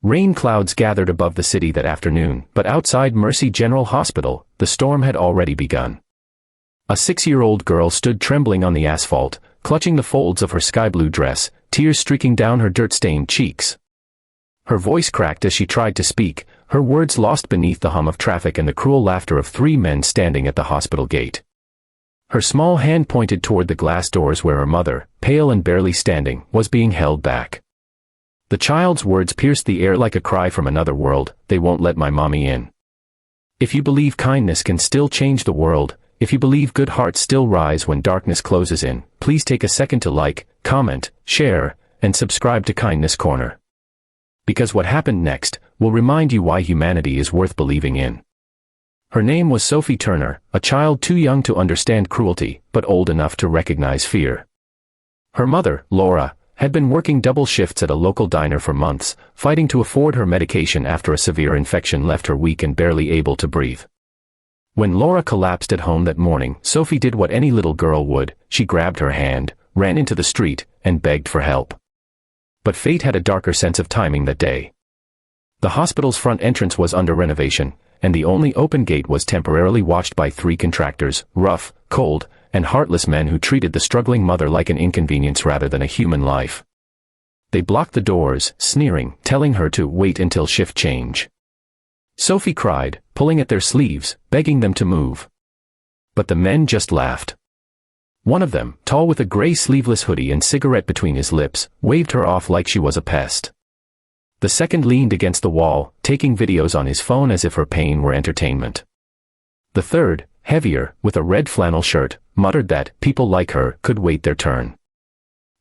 Rain clouds gathered above the city that afternoon, but outside Mercy General Hospital, the storm had already begun. A 6-year-old girl stood trembling on the asphalt, clutching the folds of her sky-blue dress, tears streaking down her dirt-stained cheeks. Her voice cracked as she tried to speak, her words lost beneath the hum of traffic and the cruel laughter of 3 men standing at the hospital gate. Her small hand pointed toward the glass doors where her mother, pale and barely standing, was being held back. The child's words pierced the air like a cry from another world, "They won't let my mommy in." If you believe kindness can still change the world, if you believe good hearts still rise when darkness closes in, please take a second to like, comment, share, and subscribe to Kindness Corner. Because what happened next will remind you why humanity is worth believing in. Her name was Sophie Turner, a child too young to understand cruelty, but old enough to recognize fear. Her mother, Laura, had been working double shifts at a local diner for months, fighting to afford her medication after a severe infection left her weak and barely able to breathe. When Laura collapsed at home that morning, Sophie did what any little girl would: she grabbed her hand, ran into the street, and begged for help. But fate had a darker sense of timing that day. The hospital's front entrance was under renovation, and the only open gate was temporarily watched by 3 contractors, rough, cold, and heartless men who treated the struggling mother like an inconvenience rather than a human life. They blocked the doors, sneering, telling her to wait until shift change. Sophie cried, pulling at their sleeves, begging them to move. But the men just laughed. One of them, tall with a gray sleeveless hoodie and cigarette between his lips, waved her off like she was a pest. The second leaned against the wall, taking videos on his phone as if her pain were entertainment. The third, heavier, with a red flannel shirt, muttered that people like her could wait their turn.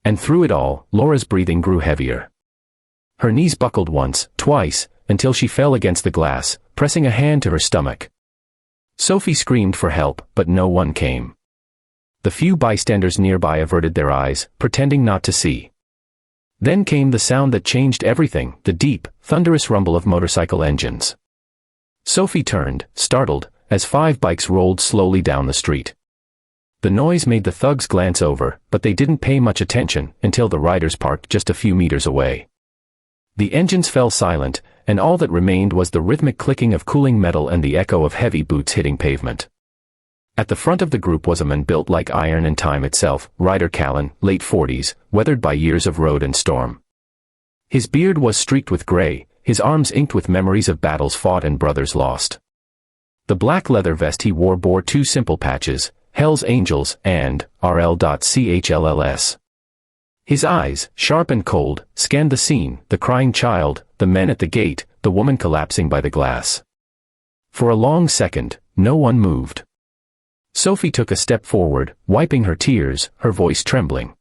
And through it all, Laura's breathing grew heavier. Her knees buckled once, twice, until she fell against the glass, pressing a hand to her stomach. Sophie screamed for help, but no one came. The few bystanders nearby averted their eyes, pretending not to see. Then came the sound that changed everything, the deep, thunderous rumble of motorcycle engines. Sophie turned, startled, as 5 bikes rolled slowly down the street. The noise made the thugs glance over, but they didn't pay much attention until the riders parked just a few meters away. The engines fell silent, and all that remained was the rhythmic clicking of cooling metal and the echo of heavy boots hitting pavement. At the front of the group was a man built like iron and time itself, Ryder Callan, late 40s, weathered by years of road and storm. His beard was streaked with gray, his arms inked with memories of battles fought and brothers lost. The black leather vest he wore bore 2 simple patches, Hell's Angels and RL.CHLLS. His eyes, sharp and cold, scanned the scene, the crying child, the men at the gate, the woman collapsing by the glass. For a long second, no one moved. Sophie took a step forward, wiping her tears, her voice trembling.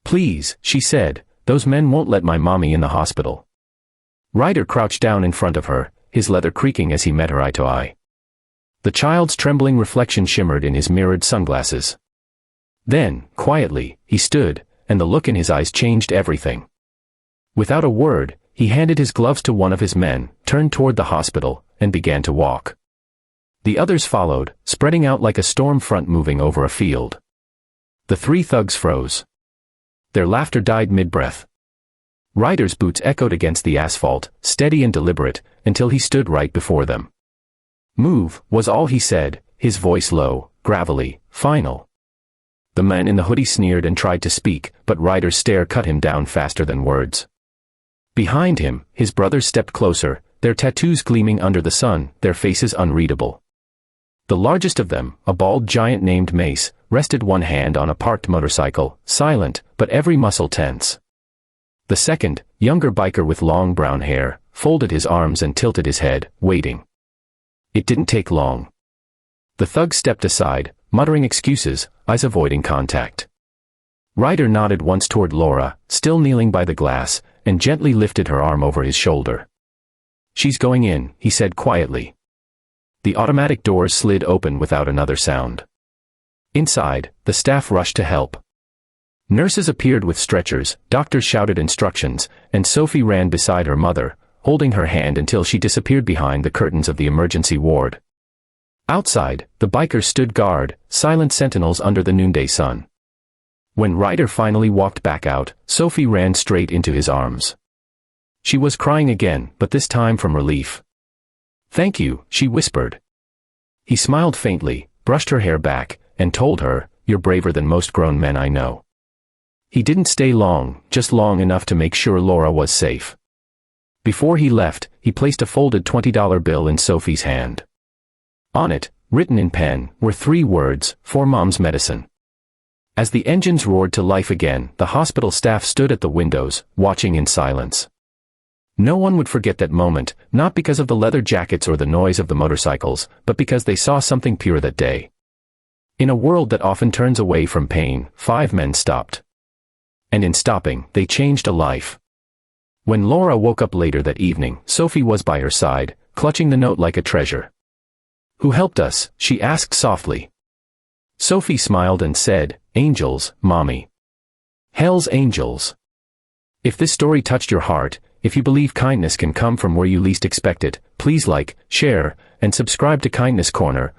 "Please," she said, "those men won't let my mommy in the hospital." Ryder crouched down in front of her, his leather creaking as he met her eye to eye. The child's trembling reflection shimmered in his mirrored sunglasses. Then, quietly, he stood, and the look in his eyes changed everything. Without a word, he handed his gloves to one of his men, turned toward the hospital, and began to walk. The others followed, spreading out like a storm front moving over a field. The 3 thugs froze. Their laughter died mid-breath. Ryder's boots echoed against the asphalt, steady and deliberate, until he stood right before them. "Move," was all he said, his voice low, gravelly, final. The man in the hoodie sneered and tried to speak, but Ryder's stare cut him down faster than words. Behind him, his brothers stepped closer, their tattoos gleaming under the sun, their faces unreadable. The largest of them, a bald giant named Mace, rested one hand on a parked motorcycle, silent, but every muscle tense. The second, younger biker with long brown hair, folded his arms and tilted his head, waiting. It didn't take long. The thug stepped aside, muttering excuses, eyes avoiding contact. Ryder nodded once toward Laura, still kneeling by the glass, and gently lifted her arm over his shoulder. "She's going in," he said quietly. The automatic doors slid open without another sound. Inside, the staff rushed to help. Nurses appeared with stretchers, doctors shouted instructions, and Sophie ran beside her mother, holding her hand until she disappeared behind the curtains of the emergency ward. Outside, the bikers stood guard, silent sentinels under the noonday sun. When Ryder finally walked back out, Sophie ran straight into his arms. She was crying again, but this time from relief. "Thank you," she whispered. He smiled faintly, brushed her hair back, and told her, "You're braver than most grown men I know." He didn't stay long, just long enough to make sure Laura was safe. Before he left, he placed a folded $20 bill in Sophie's hand. On it, written in pen, were 3 words, "For Mom's medicine." As the engines roared to life again, the hospital staff stood at the windows, watching in silence. No one would forget that moment, not because of the leather jackets or the noise of the motorcycles, but because they saw something pure that day. In a world that often turns away from pain, 5 men stopped. And in stopping, they changed a life. When Laura woke up later that evening, Sophie was by her side, clutching the note like a treasure. "Who helped us?" she asked softly. Sophie smiled and said, "Angels, Mommy. Hell's angels." If this story touched your heart, if you believe kindness can come from where you least expect it, please like, share, and subscribe to Kindness Corner.